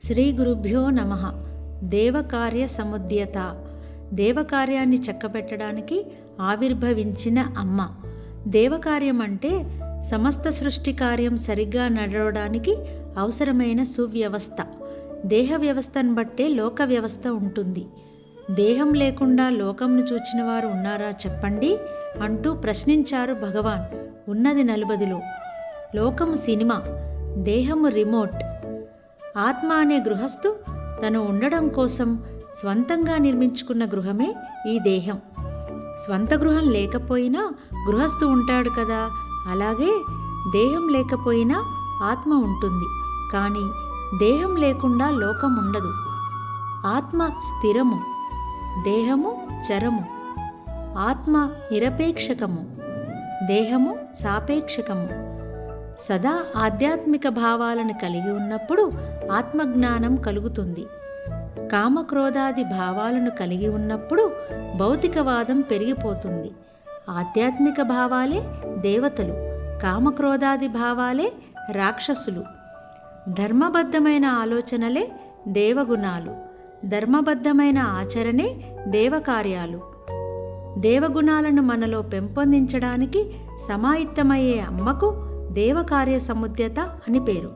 శ్రీ గురుభ్యో నమః. దేవకార్య సముద్యత. దేవకార్యాన్ని చక్కబెట్టడానికి ఆవిర్భవించిన అమ్మ. దేవకార్యం అంటే సమస్త సృష్టి కార్యం సరిగ్గా నడవడానికి అవసరమైన సువ్యవస్థ. దేహ వ్యవస్థను బట్టే లోక వ్యవస్థ ఉంటుంది. దేహం లేకుండా లోకంను చూచిన వారు ఉన్నారా చెప్పండి అంటూ ప్రశ్నించారు భగవాన్. ఉన్నది 40లో. లోకము సినిమా, దేహము రిమోట్. ఆత్మ అనే గృహస్థు తను ఉండడం కోసం స్వంతంగా నిర్మించుకున్న గృహమే ఈ దేహం. స్వంత గృహం లేకపోయినా గృహస్థు ఉంటాడు కదా, అలాగే దేహం లేకపోయినా ఆత్మ ఉంటుంది. కానీ దేహం లేకుండా లోకం ఉండదు. ఆత్మ స్థిరము, దేహము చరము. ఆత్మ నిరపేక్షకము, దేహము సాపేక్షకము. సదా ఆధ్యాత్మిక భావాలను కలిగి ఉన్నప్పుడు ఆత్మజ్ఞానం కలుగుతుంది. కామక్రోధాది భావాలను కలిగి ఉన్నప్పుడు భౌతికవాదం పెరిగిపోతుంది. ఆధ్యాత్మిక భావాలే దేవతలు, కామక్రోధాది భావాలే రాక్షసులు. ధర్మబద్ధమైన ఆలోచనలే దేవగుణాలు, ధర్మబద్ధమైన ఆచరణే దేవకార్యాలు. దేవగుణాలను మనలో పెంపొందించడానికి సమాహితమయ్యే అమ్మకు దేవకార్య సముద్యత అని పేరు.